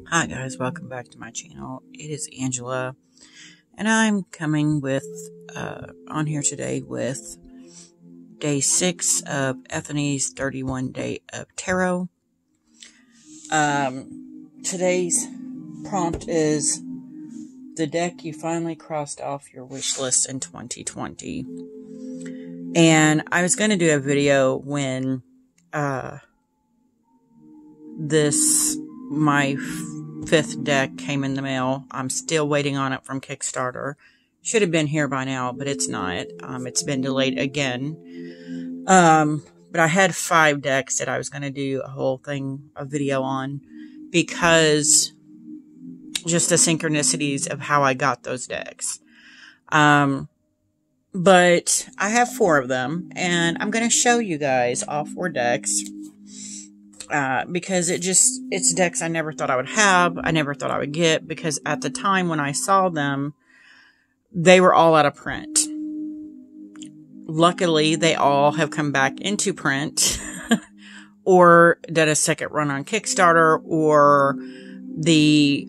Hi guys, welcome back to my channel. It is Angela, and I'm coming with, on here today with day 6 of Ethany's 31 Day of Tarot. Today's prompt is the deck you finally crossed off your wish list in 2020. And I was going to do a video when, my 5th deck came in the mail. I'm still waiting on it from Kickstarter. Should have been here by now, but it's not. It's been delayed again. But I had 5 decks that I was going to do a video on, because just the synchronicities of how I got those decks. But I have 4 of them, and I'm going to show you guys all 4 decks. Because it's decks I never thought I would have. I never thought I would get, because at the time when I saw them, they were all out of print. Luckily, they all have come back into print or did a second run on Kickstarter, or the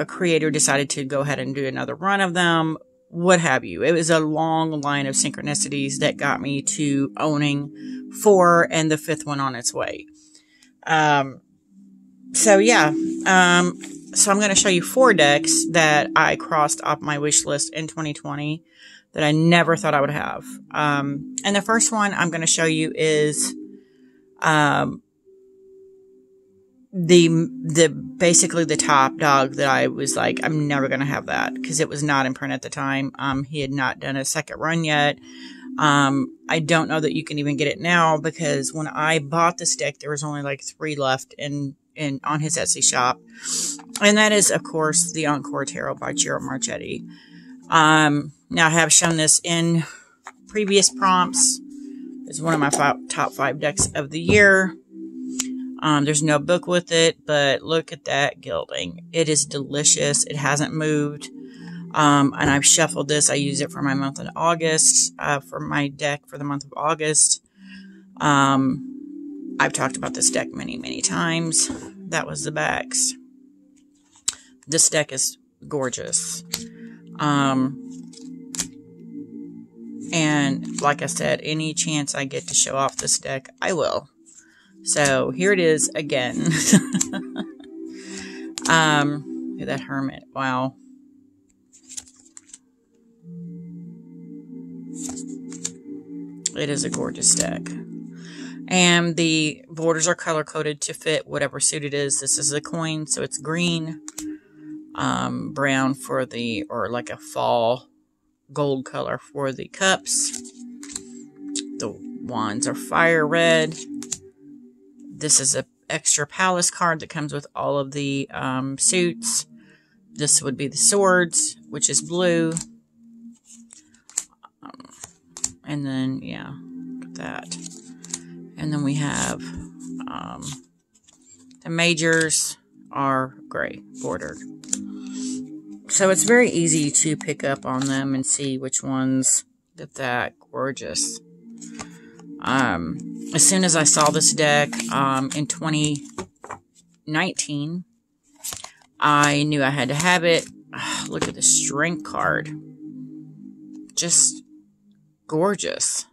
creator decided to go ahead and do another run of them, what have you. It was a long line of synchronicities that got me to owning 4 and the 5th one on its way. So I'm going to show you 4 decks that I crossed off my wish list in 2020 that I never thought I would have. And the first one I'm going to show you is, basically the top dog that I was like, I'm never going to have that, because it was not in print at the time. He had not done a second run yet. I don't know that you can even get it now, because when I bought this deck, there was only like 3 left on his Etsy shop. And that is, of course, the Encore Tarot by Giro Margetti. Now I have shown this in previous prompts. It's one of my top 5 decks of the year. There's no book with it, but look at that gilding. It is delicious. It hasn't moved. And I've shuffled this. I use it for my month in August, for my deck for the month of August. I've talked about this deck many, many times. That was the backs. This deck is gorgeous. And like I said, any chance I get to show off this deck, I will. So here it is again. Look at that Hermit. Wow. It is a gorgeous deck. And the borders are color-coded to fit whatever suit it is. This is a coin, so it's green. Brown for or like a fall gold color for the cups. The wands are fire red. This is a extra palace card that comes with all of the suits. This would be the swords, which is blue. And then, yeah, look at that. And then we have, the majors are gray bordered. So it's very easy to pick up on them and see which ones. Look at that, gorgeous. As soon as I saw this deck, in 2019, I knew I had to have it. Look at the strength card. Just gorgeous.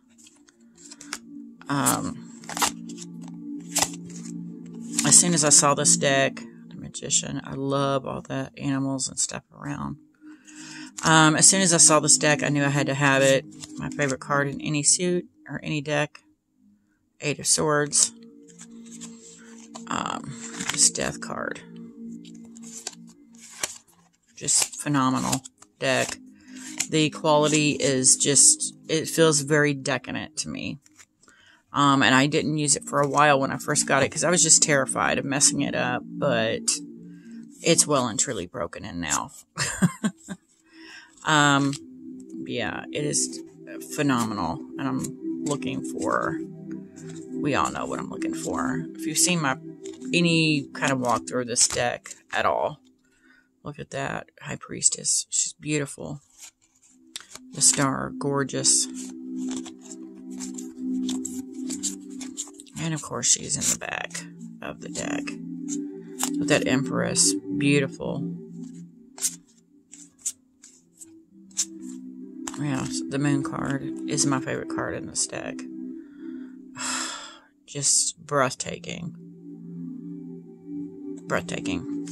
As soon as I saw this deck, the Magician, I love all the animals and stuff around. As soon as I saw this deck, I knew I had to have it. My favorite card in any suit or any deck. 8 of Swords. This Death card. Just phenomenal deck. The quality is just, it feels very decadent to me. And I didn't use it for a while when I first got it, because I was just terrified of messing it up, but it's well and truly broken in now. Yeah, it is phenomenal, and I'm looking for, we all know what I'm looking for. If you've seen any kind of walkthrough of this deck at all, look at that High Priestess. She's beautiful. The Star, gorgeous. And of course she's in the back of the deck. With that Empress, beautiful. Yeah, so the moon card is my favorite card in this deck. Just breathtaking. Breathtaking.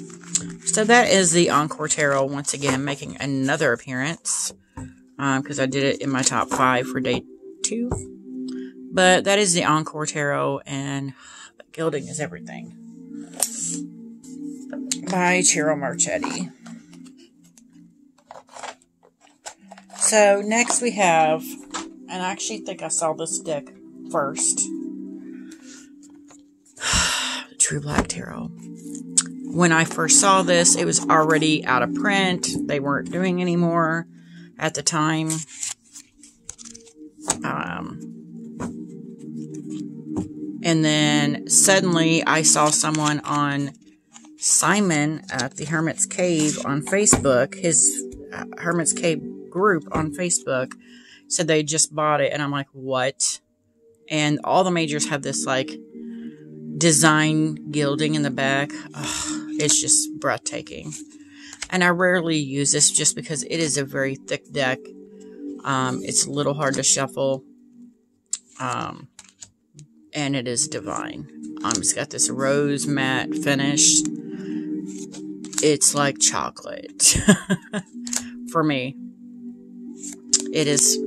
So that is the Encore Tarot, once again, making another appearance. Because I did it in my top 5 for day 2. But that is the Encore Tarot, and Gilding is Everything by Margetti. So next we have, and I actually think I saw this deck first, the True Black Tarot. When I first saw this, it was already out of print. They weren't doing anymore at the time. And then suddenly I saw someone on Simon at the Hermit's Cave on Facebook, his Hermit's Cave group on Facebook, said they just bought it. And I'm like, what? And all the majors have this like design gilding in the back. Ugh, it's just breathtaking. And I rarely use this just because it is a very thick deck. It's a little hard to shuffle. And it is divine. It's got this rose matte finish. It's like chocolate. For me. It is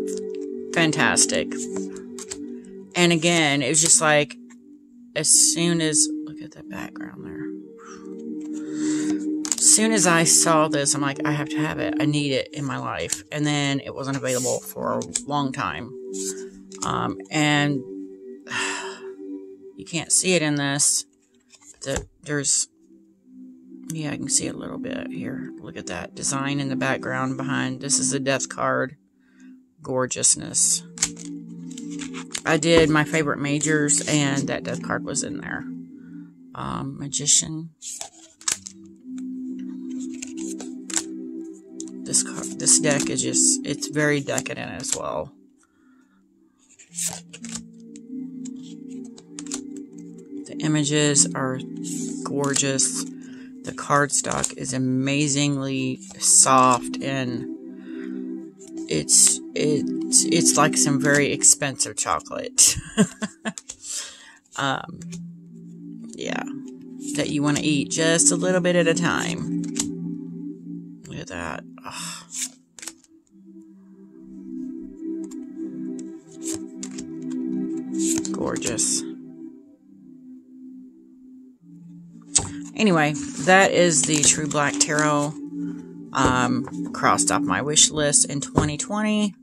fantastic. And again, it was just like, as soon as, look at that background there. As soon as I saw this, I'm like, I have to have it. I need it in my life. And then it wasn't available for a long time. And you can't see it in this. There's, yeah, I can see it a little bit here. Look at that design in the background behind. This is a death card. Gorgeousness. I did my favorite majors, and that death card was in there. Magician. This deck is just, it's very decadent as well. The images are gorgeous. The cardstock is amazingly soft, and it's like some very expensive chocolate. Yeah, that you want to eat just a little bit at a time. Look at that. Oh. Gorgeous. Anyway, that is the True Black Tarot. Crossed off my wish list in 2020.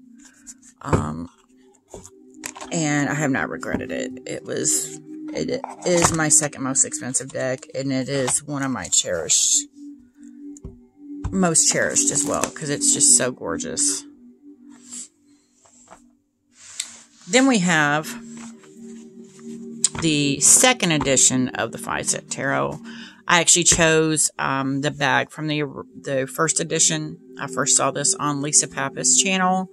And I have not regretted it. It is my second most expensive deck, and it is one of my most cherished as well, because it's just so gorgeous. Then we have the second edition of the 5-set tarot. I actually chose the bag from the first edition. I first saw this on Lisa Pappas' channel.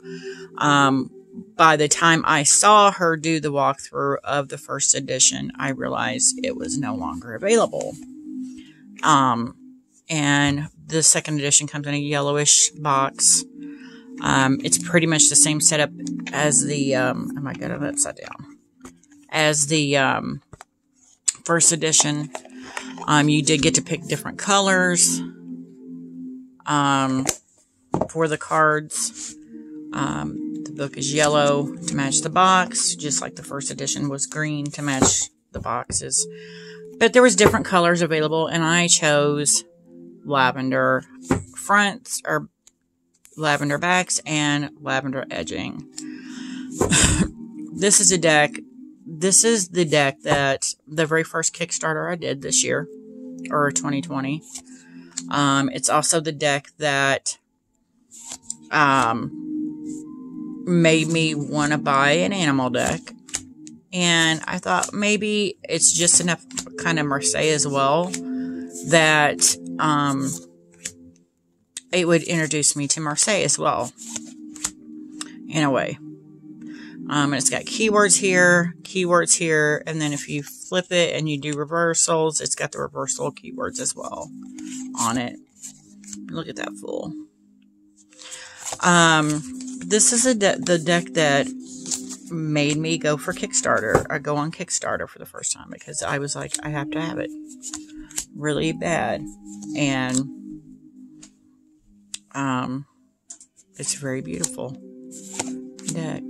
By the time I saw her do the walkthrough of the first edition, I realized it was no longer available. And the second edition comes in a yellowish box. It's pretty much the same setup as the, oh my god, I'm upside down. As the first edition. You did get to pick different colors for the cards. The book is yellow to match the box, just like the first edition was green to match the boxes. But there was different colors available, and I chose lavender fronts, or lavender backs, and lavender edging. This is a deck. This is the deck that the very first Kickstarter I did this year, or 2020. It's also the deck that made me want to buy an animal deck. And I thought maybe it's just enough kind of Marseille as well that it would introduce me to Marseille as well, in a way. And it's got keywords here, and then if you flip it and you do reversals, it's got the reversal keywords as well on it. Look at that fool. This is the deck that made me go for Kickstarter. I go on Kickstarter for the first time because I was like, I have to have it really bad. And it's a very beautiful deck.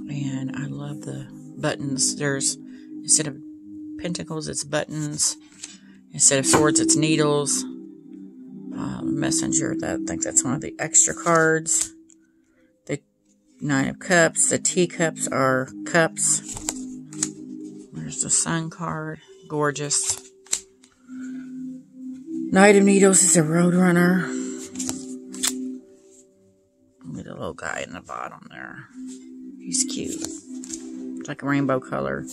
And I love the buttons. There's, instead of pentacles, it's buttons. Instead of swords, it's needles. Messenger, I think that's one of the extra cards. The 9 of Cups. The teacups are cups. There's the Sun card. Gorgeous. Knight of Needles is a Roadrunner. Look at the little guy in the bottom there. He's cute. It's like a rainbow color.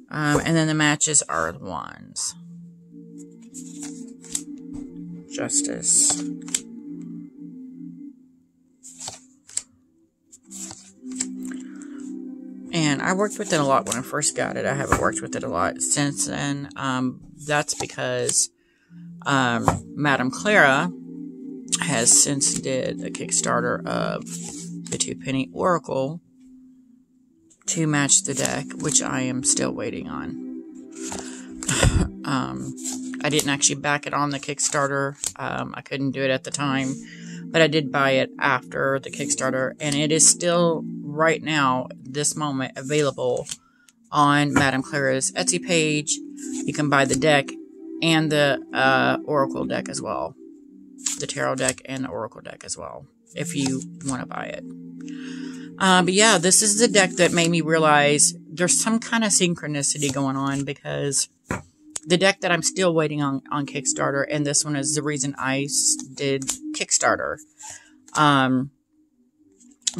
And then the matches are the wands. Justice. And I worked with it a lot when I first got it. I haven't worked with it a lot since then. That's because Madame Clara has since did a Kickstarter of the 2-penny Oracle to match the deck, which I am still waiting on. I didn't actually back it on the Kickstarter. I couldn't do it at the time, but I did buy it after the Kickstarter, and it is still right now, this moment, available on Madame Clara's Etsy page. You can buy the deck and the Oracle deck as well. The Tarot deck and the Oracle deck as well, if you want to buy it. But yeah, this is the deck that made me realize there's some kind of synchronicity going on, because the deck that I'm still waiting on Kickstarter, and this one is the reason I did Kickstarter.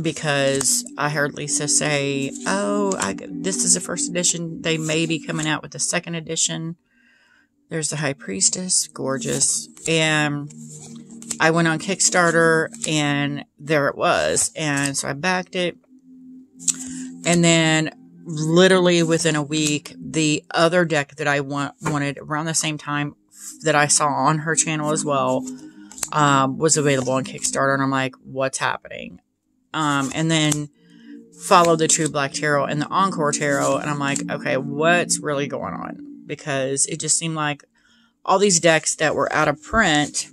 Because I heard Lisa say, oh, this is the first edition. They may be coming out with the second edition. There's the High Priestess. Gorgeous. And I went on Kickstarter, and there it was. And so I backed it. And then literally within a week, the other deck that I wanted around the same time that I saw on her channel as well was available on Kickstarter. And I'm like, what's happening? And then followed the True Black Tarot and the Encore Tarot. And I'm like, okay, what's really going on? Because it just seemed like all these decks that were out of print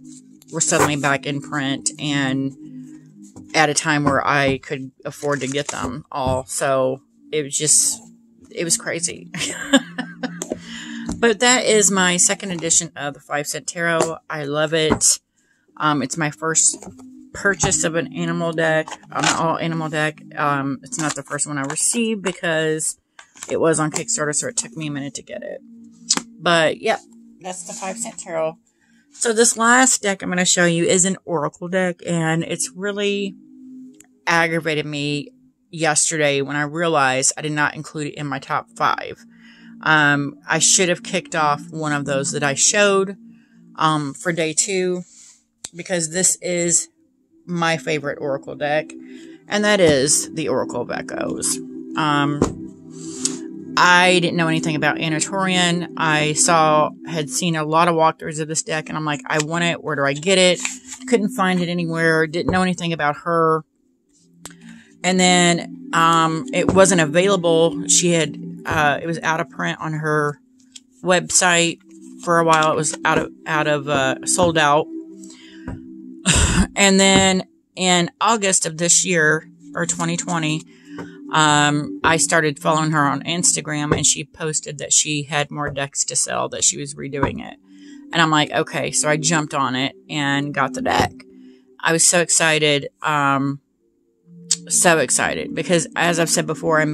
were suddenly back in print, and at a time where I could afford to get them all. So it was crazy. But that is my second edition of the 5-cent Tarot. I love it. It's my first purchase of an animal deck, an all animal deck. It's not the first one I received because it was on Kickstarter, so it took me a minute to get it. But yep, that's the 5-cent Tarot. So this last deck I'm going to show you is an Oracle deck, and it's really aggravated me yesterday when I realized I did not include it in my top 5. I should have kicked off one of those that I showed for day 2, because this is my favorite Oracle deck, and that is the Oracle of Echoes. I didn't know anything about Anatorian. I had seen a lot of walkthroughs of this deck, and I'm like, I want it. Where do I get it? Couldn't find it anywhere. Didn't know anything about her. And then it wasn't available. She had it was out of print on her website for a while. It was out of sold out. And then in August of this year, or 2020, I started following her on Instagram, and she posted that she had more decks to sell, that she was redoing it. And I'm like, okay, so I jumped on it and got the deck. I was so excited. So excited, because as I've said before, I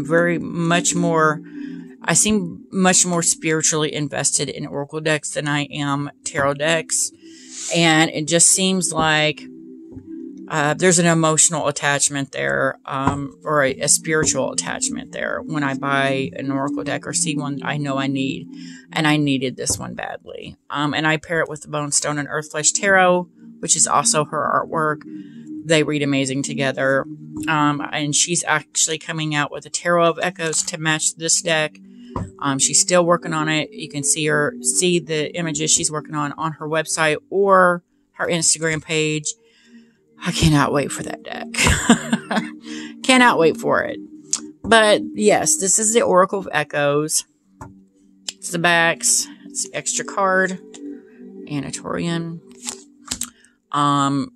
seem much more spiritually invested in Oracle decks than I am Tarot decks. And it just seems like There's an emotional attachment there, or a spiritual attachment there. When I buy an oracle deck or see one I know I need, and I needed this one badly. And I pair it with the Bone, Stone, and Earthflesh Tarot, which is also her artwork. They read amazing together. And she's actually coming out with a Tarot of Echoes to match this deck. She's still working on it. You can see the images she's working on her website or her Instagram page. I cannot wait for that deck. Cannot wait for it. But yes, this is the Oracle of Echoes. It's the backs. It's the extra card. Anatorian.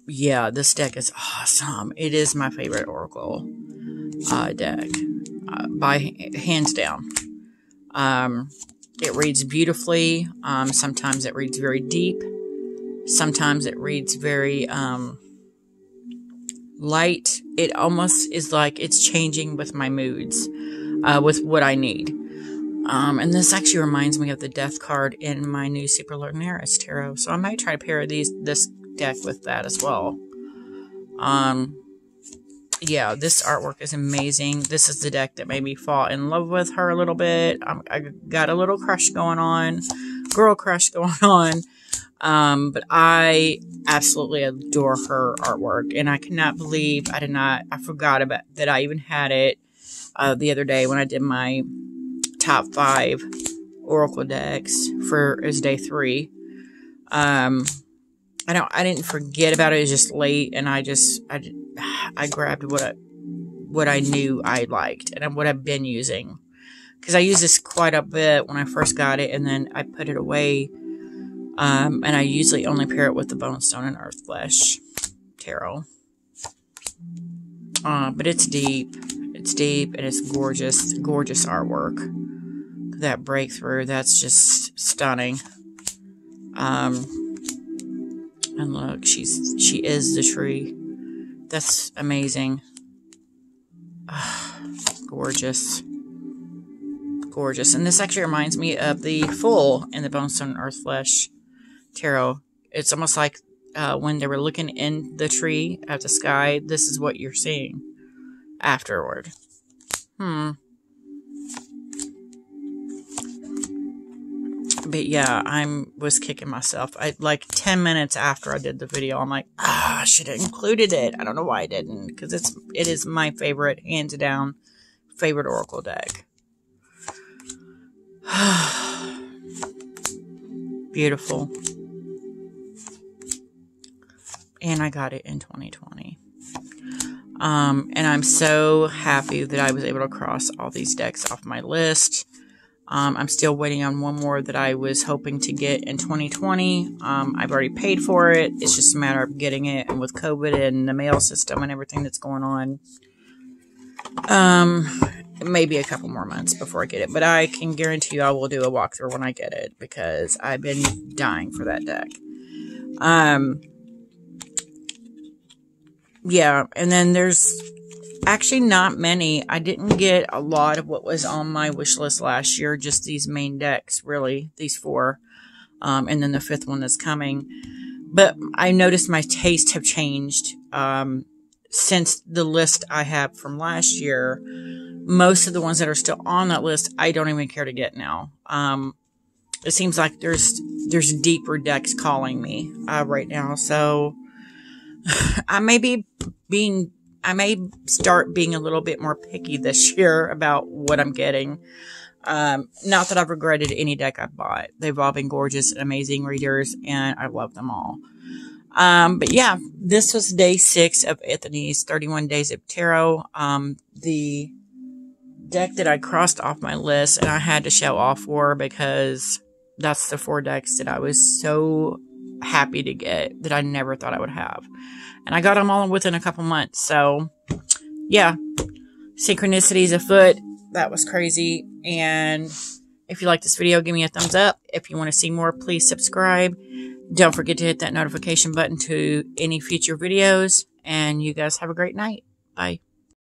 Yeah, this deck is awesome. It is my favorite Oracle deck. By hands down. It reads beautifully. Sometimes it reads very deep. Sometimes it reads very light. It almost is like it's changing with my moods, with what I need. And this actually reminds me of the Death card in my new Super Lunaris Tarot. So I might try to pair this deck with that as well. Yeah, this artwork is amazing. This is the deck that made me fall in love with her a little bit. I got a little crush going on, girl crush going on. But I absolutely adore her artwork, and I cannot believe I forgot about that I even had it, the other day when I did my top 5 Oracle decks it was day 3. I didn't forget about it. It was just late, and I grabbed what I knew I liked and what I've been using, because I used this quite a bit when I first got it, and then I put it away. And I usually only pair it with the Bone, Stone, and Earthflesh Tarot. But it's deep. It's deep, and it's gorgeous. Gorgeous artwork. That breakthrough, that's just stunning. And look, she is the tree. That's amazing. Gorgeous. Gorgeous. And this actually reminds me of the Fool in the Bone, Stone, and Earthflesh Tarot. It's almost like when they were looking in the tree at the sky, this is what you're seeing afterward. But yeah, I was kicking myself. Like 10 minutes after I did the video, I'm like, I should have included it. I don't know why I didn't, because it is my favorite, hands down, favorite Oracle deck. Beautiful. And I got it in 2020. And I'm so happy that I was able to cross all these decks off my list. I'm still waiting on one more that I was hoping to get in 2020. I've already paid for it. It's just a matter of getting it. And with COVID and the mail system and everything that's going on, it may be a couple more months before I get it. But I can guarantee you I will do a walkthrough when I get it, because I've been dying for that deck. Yeah, and then there's actually not many. I didn't get a lot of what was on my wish list last year, just these main decks, really, these 4. And then the 5th one that's coming. But I noticed my tastes have changed since the list I have from last year. Most of the ones that are still on that list, I don't even care to get now. It seems like there's deeper decks calling me right now, so I may start being a little bit more picky this year about what I'm getting. Not that I've regretted any deck I've bought. They've all been gorgeous and amazing readers, and I love them all. But yeah, this was day 6 of Anthony's 31 Days of Tarot. The deck that I crossed off my list and I had to show off for, because that's the 4 decks that I was so happy to get that I never thought I would have. And I got them all within a couple months. So, yeah. Synchronicities afoot. That was crazy. And if you like this video, give me a thumbs up. If you want to see more, please subscribe. Don't forget to hit that notification button to any future videos. And you guys have a great night. Bye.